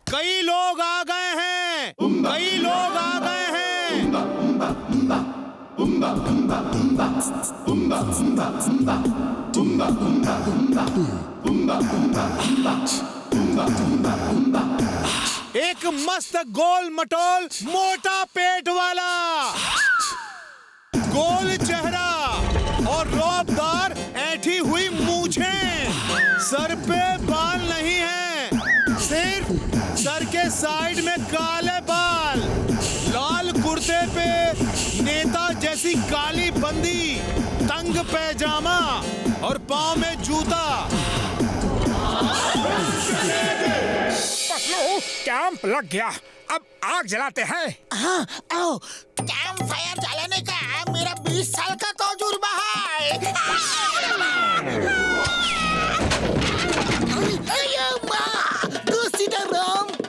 कई लोग आ गए हैं, कई लोग आ गए हैं। एक मस्त गोल मटोल मोटा पेट वाला, गोल चेहरा और रौबदार ऐंठी हुई मूंछें, सर पे बाल नहीं है, सिर्फ सर के साइड में काले बाल, लाल कुर्ते पे नेता जैसी काली बंदी, तंग पैजामा और पांव में जूता। कैंप लग गया, अब आग जलाते हैं। हाँ, आओ। कैंप फायर जलाने का मेरा 20 साल का तजुर्बा है।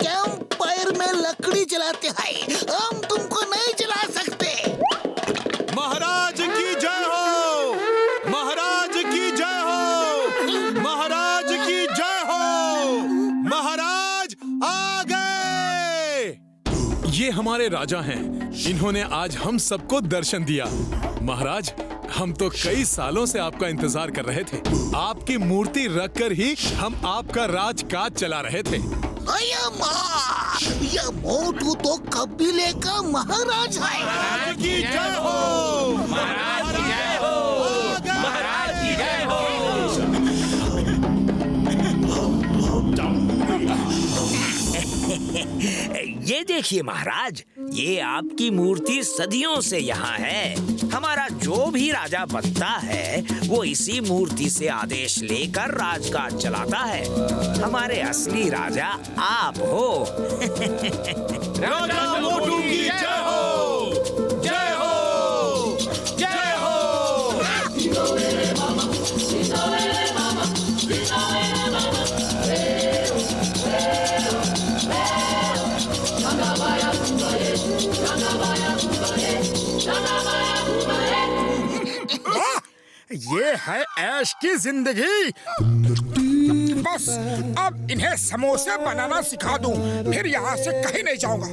कैंप फायर में लकड़ी जलाते हैं, हम तुमको नहीं जला सकते। महाराज की जय हो, महाराज की जय हो, महाराज की जय हो, महाराज आ गए। ये हमारे राजा हैं, इन्होंने आज हम सबको दर्शन दिया। महाराज, हम तो कई सालों से आपका इंतजार कर रहे थे। आपकी मूर्ति रखकर ही हम आपका राजकाज चला रहे थे। ये मोटू तो कबीले का महाराज है। महाराज की जय हो, महाराज की जय हो, महाराज की जय हो। ये देखिए महाराज, ये आपकी मूर्ति सदियों से यहाँ है। हमारा जो भी राजा बनता है वो इसी मूर्ति से आदेश लेकर राजकाज चलाता है। हमारे असली राजा आप हो। राजा मोटू की जय हो, जय हो, जय हो। ये है ऐश की जिंदगी। बस अब इन्हें समोसे बनाना सिखा दूं, फिर यहाँ से कहीं नहीं जाऊंगा।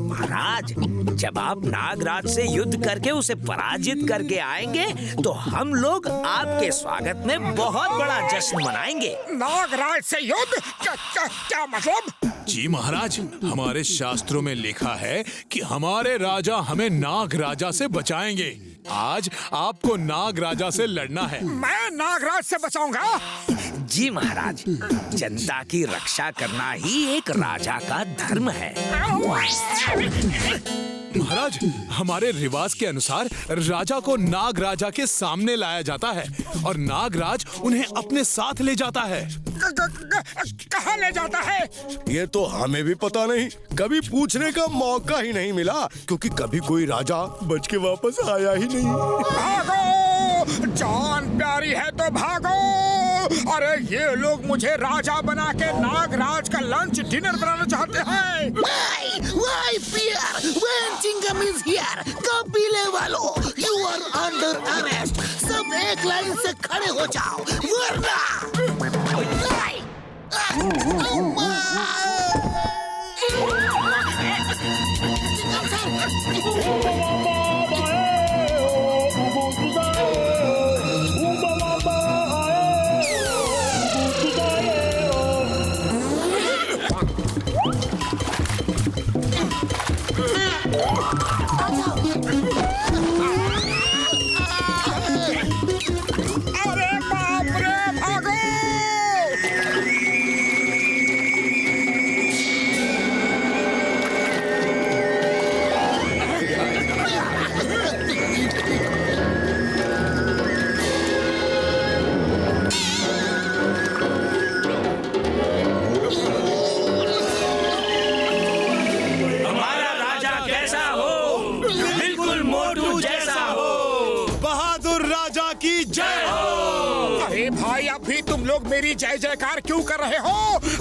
महाराज, जब आप नागराज से युद्ध करके उसे पराजित करके आएंगे तो हम लोग आपके स्वागत में बहुत बड़ा जश्न मनाएंगे। नागराज से युद्ध? क्या मतलब? जी महाराज, हमारे शास्त्रों में लिखा है कि हमारे राजा हमें नाग राजा से बचाएंगे। आज आपको नाग राजा से लड़ना है। मैं नागराज से बचाऊंगा? जी महाराज, जनता की रक्षा करना ही एक राजा का धर्म है। महाराज, हमारे रिवाज के अनुसार राजा को नाग राजा के सामने लाया जाता है और नागराज उन्हें अपने साथ ले जाता है। कहाँ ले जाता है? ये तो हमें भी पता नहीं, कभी पूछने का मौका ही नहीं मिला, क्योंकि कभी कोई राजा बच के वापस आया ही नहीं। भागो, जान प्यारी है तो भागो। अरे ये लोग मुझे राजा बना के नागराज का लंच डिनर बनाना चाहते हैं। Why fear when Chingam is here? कबीले वालों, you are under arrest. सब एक लाइन से खड़े हो जाओ, वरना अरे बाप रे, मेरी जय जयकार क्यों कर रहे हो?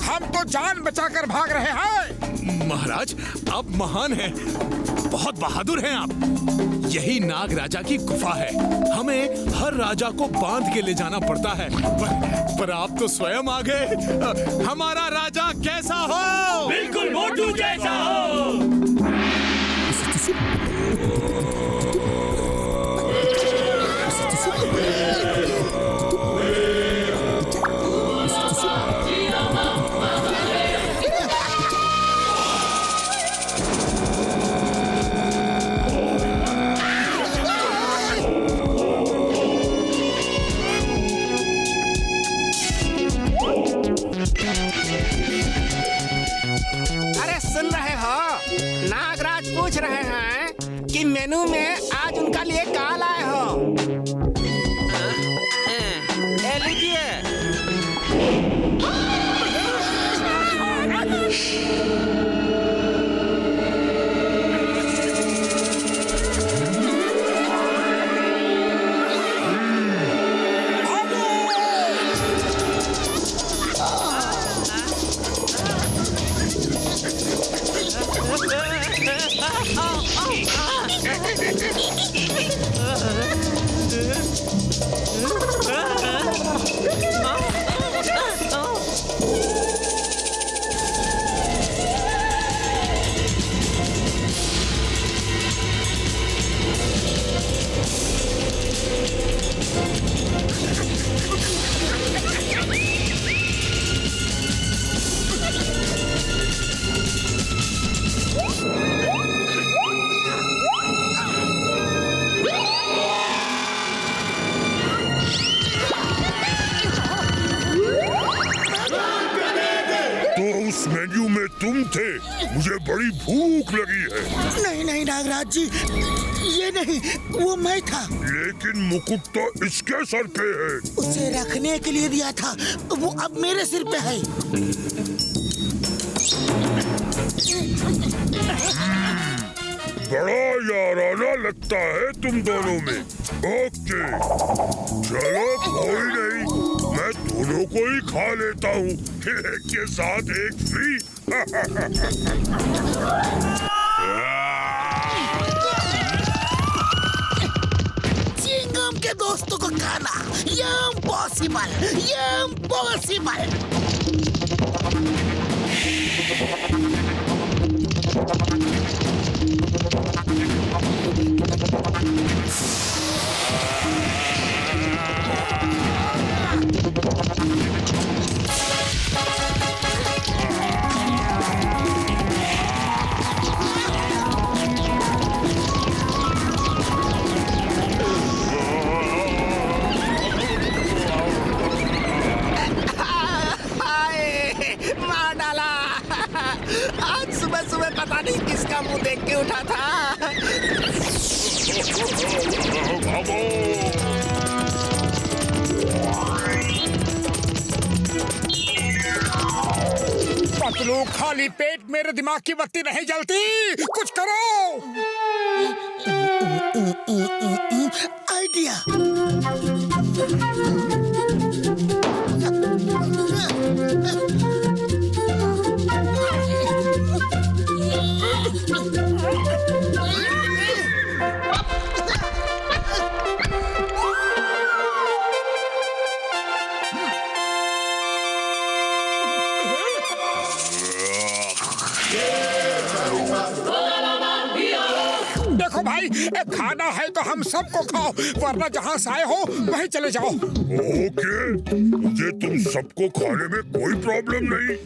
हम तो जान बचाकर भाग रहे हैं। महाराज आप महान हैं, बहुत बहादुर हैं आप। यही नाग राजा की गुफा है। हमें हर राजा को बांध के ले जाना पड़ता है, पर आप तो स्वयं आ गए। हमारा राजा कैसा हो? बिल्कुल मोटू जैसा हो। अरे सुन रहे हो? नागराज पूछ रहे हैं कि मेनू में आज उनका लिए क्या लाए हो? ए लीजिए। मेन्यू में तुम थे, मुझे बड़ी भूख लगी है। नहीं नहीं नागराज जी, ये नहीं, वो मैं था। लेकिन मुकुट तो इसके सर पे है। उसे रखने के लिए दिया था, वो अब मेरे सिर पे है। बड़ा याराना लगता है तुम दोनों में। ओके, चलो कोई नहीं, मैं दोनों को ही खा लेता हूँ, एक के साथ एक फ्री। चिंगम के दोस्तों को खाना ये इम्पॉसिबल, ये इम्पॉसिबल। मार डाला। आज सुबह सुबह पता नहीं किसका मुंह देख के उठा था। पतलू, खाली पेट मेरे दिमाग की बत्ती नहीं जलती, कुछ करो। आइडिया। देखो भाई, खाना है तो हम सबको खाओ, वरना जहाँ से आए हो वहीं चले जाओ। ओके, मुझे तुम सबको खाने में कोई प्रॉब्लम नहीं।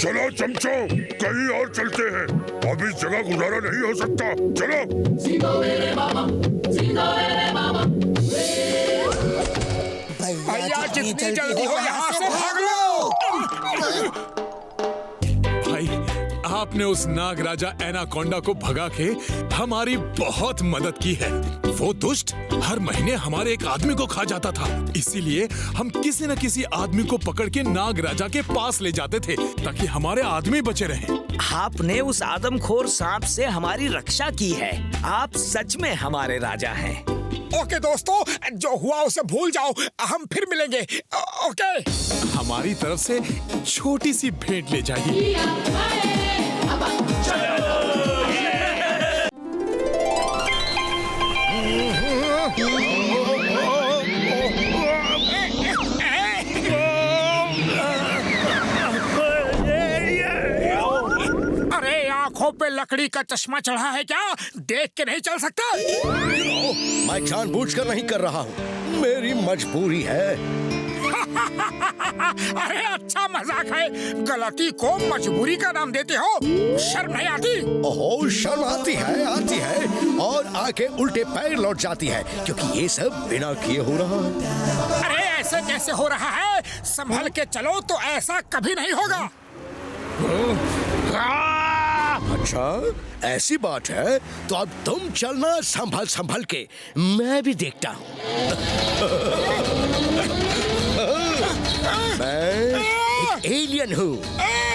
चलो चमचो, कहीं और चलते हैं, अब इस जगह गुजारा नहीं हो सकता। चलो। भैया जितनी जल्दी हो यहाँ से भाग लो। भाई, आपने उस नाग राजा एनाकोंडा को भगा के हमारी बहुत मदद की है। वो दुष्ट हर महीने हमारे एक आदमी को खा जाता था, इसीलिए हम किसी न किसी आदमी को पकड़ के नाग राजा के पास ले जाते थे ताकि हमारे आदमी बचे रहें। आपने उस आदमखोर सांप से हमारी रक्षा की है। आप सच में हमारे राजा हैं। ओके दोस्तों, जो हुआ उसे भूल जाओ, हम फिर मिलेंगे। ओके। हमारी तरफ से छोटी सी भेंट ले जाइए। अरे आंखों पे लकड़ी का चश्मा चढ़ा है क्या? देख के नहीं चल सकता? मैं जानबूझकर नहीं कर रहा हूँ, मेरी मजबूरी है। अरे अच्छा मजाक है, गलती को मजबूरी का नाम देते हो? शर्म नहीं आती? ओहो, शर्म आती है और आके उल्टे पैर लौट जाती है, क्योंकि ये सब बिना किए हो रहा है। अरे ऐसे कैसे हो रहा है? संभल के चलो तो ऐसा कभी नहीं होगा। अच्छा, ऐसी बात है तो अब तुम चलना संभल संभल के, मैं भी देखता हूँ। मैं एक एलियन हूँ।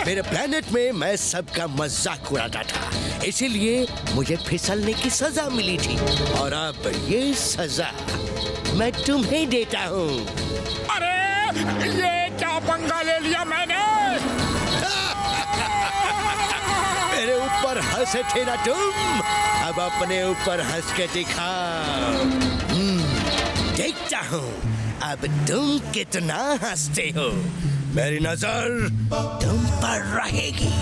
मेरे प्लेनेट में मैं सबका मजाक उड़ाता था, इसीलिए मुझे फिसलने की सजा मिली थी, और अब ये सजा मैं तुम्हें देता हूँ। अरे ये क्या पंगा ले लिया मैंने? मेरे ऊपर हंसे थे ना तुम, अब अपने ऊपर हंस के दिखाओ। देखता हूँ अब तुम कितना हंसते हो। मेरी नजर तुम पर रहेगी।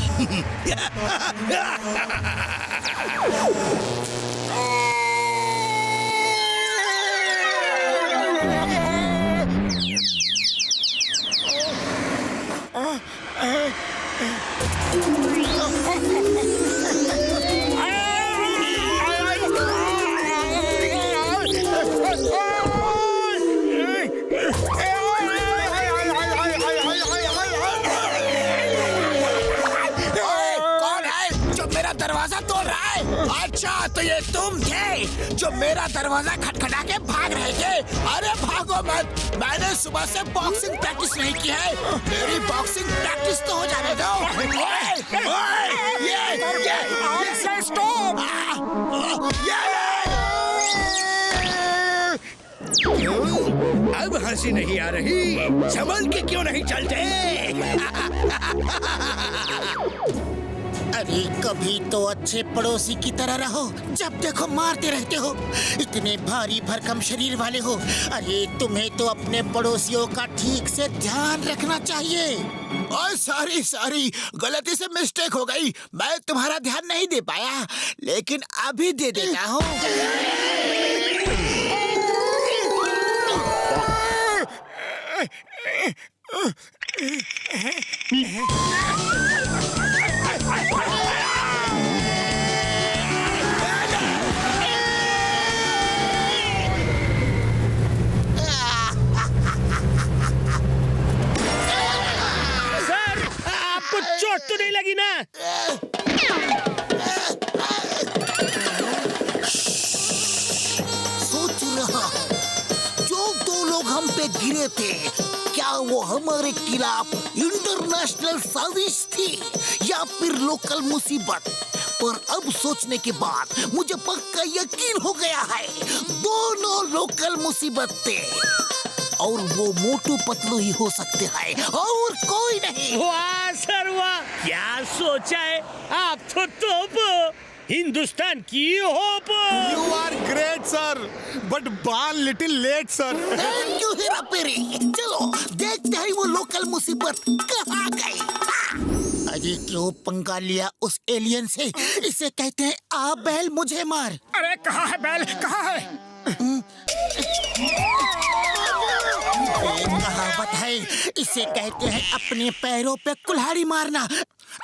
दरवाजा तोड़ रहा है? अच्छा, तो ये तुम थे जो मेरा दरवाजा खटखटा के भाग रहे थे। अरे भागो मत, मैंने सुबह से बॉक्सिंग प्रैक्टिस नहीं की है। मेरी बॉक्सिंग प्रैक्टिस तो हो जाने दो। अब हंसी नहीं आ रही? संभल के क्यों नहीं चलते? अरे कभी तो अच्छे पड़ोसी की तरह रहो, जब देखो मारते रहते हो। इतने भारी भरकम शरीर वाले हो। अरे तुम्हें तो अपने पड़ोसियों का ठीक से ध्यान रखना चाहिए। और सॉरी, गलती से मिस्टेक हो गई। मैं तुम्हारा ध्यान नहीं दे पाया, लेकिन अभी दे देता हूँ। चोट तो नहीं लगी ना? सोच रहा हूँ, जो दो लोग हम पे गिरे थे, क्या वो हमारे खिलाफ इंटरनेशनल साजिश थी या फिर लोकल मुसीबत? पर अब सोचने के बाद मुझे पक्का यकीन हो गया है, दोनों लोकल मुसीबत थे, और वो मोटू पतलू ही हो सकते हैं और कोई नहीं। वाह सर वाह, क्या सोचा है आप तो तोप हिंदुस्तान की hope. You are great, sir, but ball little late, sir. Thank you Hera Pheri. चलो देखते हैं वो लोकल मुसीबत कहाँ गई। अरे क्यों पंगा लिया उस एलियन से? इसे कहते हैं आ बैल मुझे मार। अरे कहाँ है बैल, कहाँ है? कहावत है, इसे कहते हैं अपने पैरों पे कुल्हाड़ी मारना।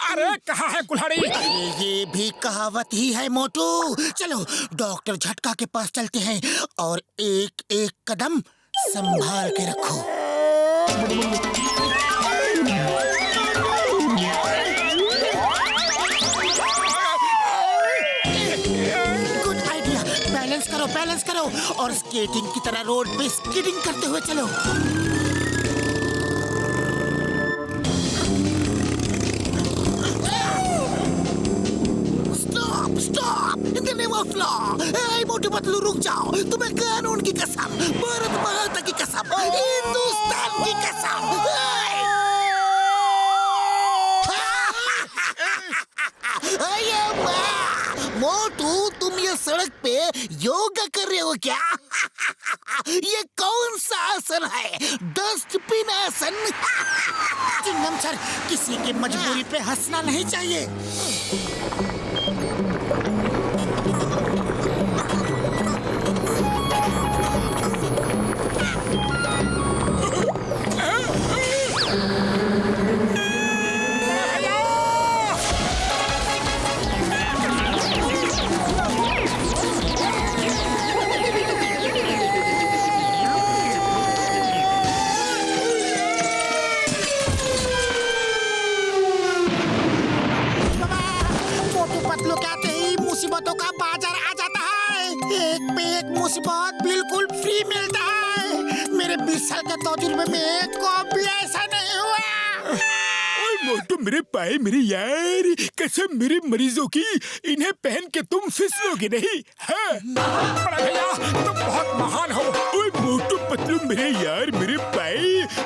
अरे कहाँ है कुल्हाड़ी? ये भी कहावत ही है मोटू। चलो डॉक्टर झटका के पास चलते हैं, और एक एक कदम संभाल के रखो। Good idea. बैलेंस करो और स्केटिंग की तरह रोड पे स्केटिंग करते हुए चलो। Stop in the name of law. ए मोटू पतलू रुक जाओ। तुम्हें कानून की कसम, भारत माता की कसम, हिंदुस्तान की कसम। मोटू तुम ये सड़क पे योगा कर रहे हो क्या? ये कौन सा आसन है? डस्टबिन आसन। चिंगम सर, किसी की मजबूरी पे हंसना नहीं चाहिए। मुसीबतों का बाजार आ जाता है। एक पे एक मुसीबत बिल्कुल फ्री मिलता है। मेरे 20 साल के तजुर्बे में कभी ऐसा नहीं हुआ। मोटू मेरे पाए मेरे यार, कसम मेरे मरीजों की, इन्हें पहन के तुम फिसलोगे नहीं। हाँ? बड़ा भैया तुम बहुत महान हो। ओए मोटू पतलू मेरे यार, मेरे पाए,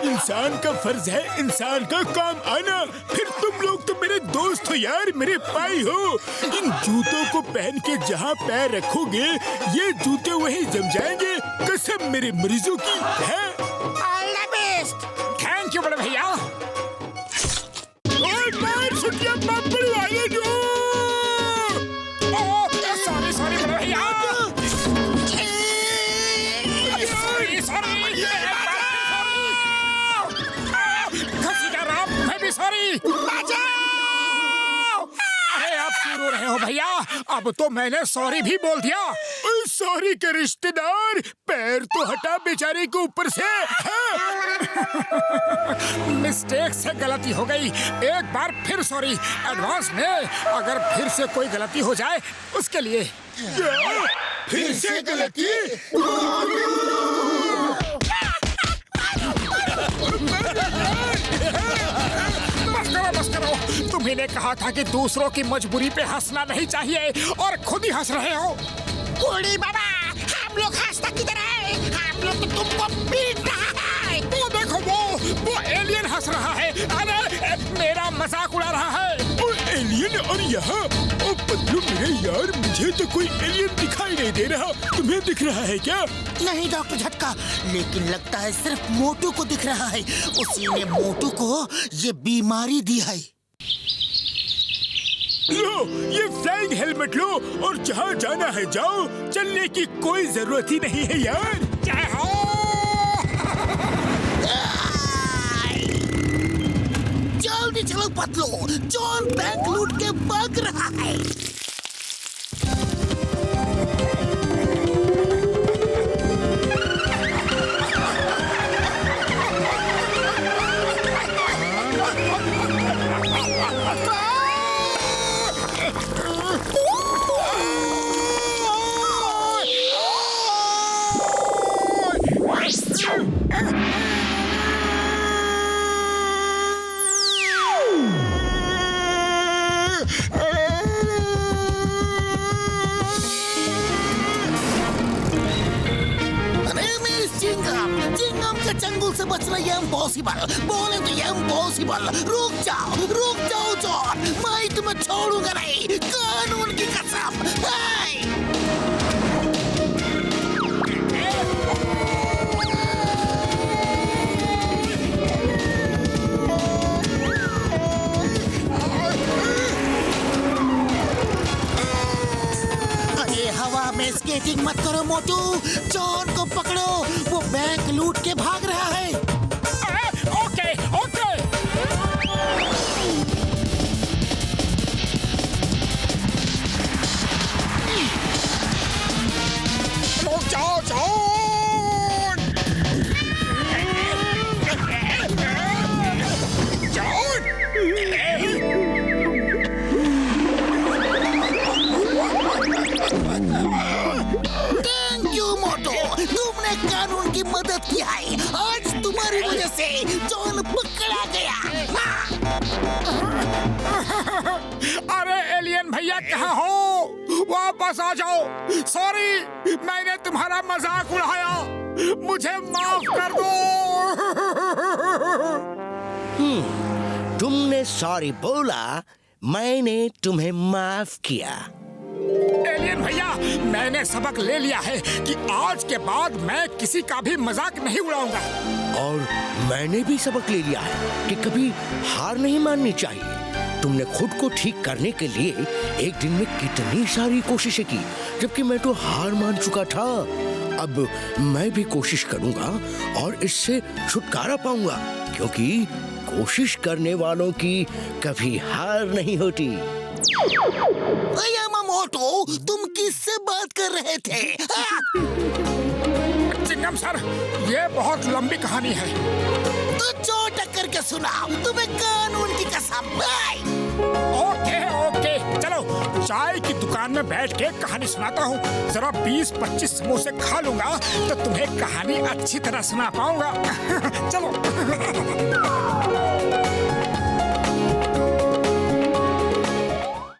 इंसान का फर्ज है इंसान का काम आना। फिर तुम लोग तो मेरे दोस्त हो यार, मेरे पाई हो। इन जूतों को पहन के जहाँ पैर रखोगे ये जूते वहीं जम जाएंगे, कसम मेरे मरीजों की है। All the best. Thank you बड़े भैया। सॉरी बड़े भैया। सॉरी। अरे आप क्यों रो रहे हो भैया? अब तो मैंने सॉरी भी बोल दिया। सॉरी के रिश्तेदार, पैर तो हटा बेचारे के ऊपर से। मिस्टेक से गलती हो गई, एक बार फिर सॉरी एडवांस में। अगर फिर से कोई गलती हो जाए उसके लिए। फिर से गलती? बस करो। तुम्ही ने कहा था कि दूसरों की मजबूरी पे हंसना नहीं चाहिए और खुद ही हंस रहे हो। बूढ़ी बाबा, हम लोग हंसता किधर है? हम लोग तो तुमको पीट रहा है। वो देखो वो एलियन हंस रहा है। अरे मेरा मजाक उड़ा रहा है। वो एलियन और यहाँ? ओ पतलू मेरे यार, मुझे तो कोई एलियन दिखाई नहीं दे रहा। तुम्हें दिख रहा है क्या? नहीं डॉक्टर झटका, लेकिन लगता है सिर्फ मोटू को दिख रहा है। उसी ने मोटू को ये बीमारी दी है। लो ये फ्लाइंग हेलमेट लो और जहाँ जाना है जाओ। चलने की कोई जरूरत ही नहीं है यार। जय हो। जल्दी चलो पतलू, जॉन बैंक लूट के भाग रहा है। चंगुल से बचना ये इम्पॉसिबल। बोले तो ये इम्पॉसिबल। रुक जाओ जॉन, मैं तुम्हें छोड़ूंगा नहीं, कानून की कसम। अरे हवा में स्केटिंग मत करो मोटू, जॉन को पकड़ो, वो बैंक लूट के भाग रहा है। ओके। रुक जाओ जॉन। वापस आ जाओ। सॉरी, मैंने तुम्हारा मजाक उड़ाया, मुझे माफ कर दो। तुमने सॉरी बोला, मैंने तुम्हें माफ किया। एलियन भैया, मैंने सबक ले लिया है कि आज के बाद मैं किसी का भी मजाक नहीं उड़ाऊंगा। और मैंने भी सबक ले लिया है कि कभी हार नहीं माननी चाहिए। तुमने खुद को ठीक करने के लिए एक दिन में कितनी सारी कोशिशें की, जबकि मैं तो हार मान चुका था। अब मैं भी कोशिश करूंगा और इससे छुटकारा पाऊंगा, क्योंकि कोशिश करने वालों की कभी हार नहीं होती। यामामोटो, तुम किससे बात कर रहे थे? चिंगम सर, ये बहुत लंबी कहानी है। तो चोट करके सुनाओ, तुम्हें कानून की कसम। ओके ओके, चलो चाय की दुकान में बैठ के कहानी सुनाता हूँ। जरा 20-25 समोसे खा लूंगा तो तुम्हें कहानी अच्छी तरह सुना पाऊंगा। चलो।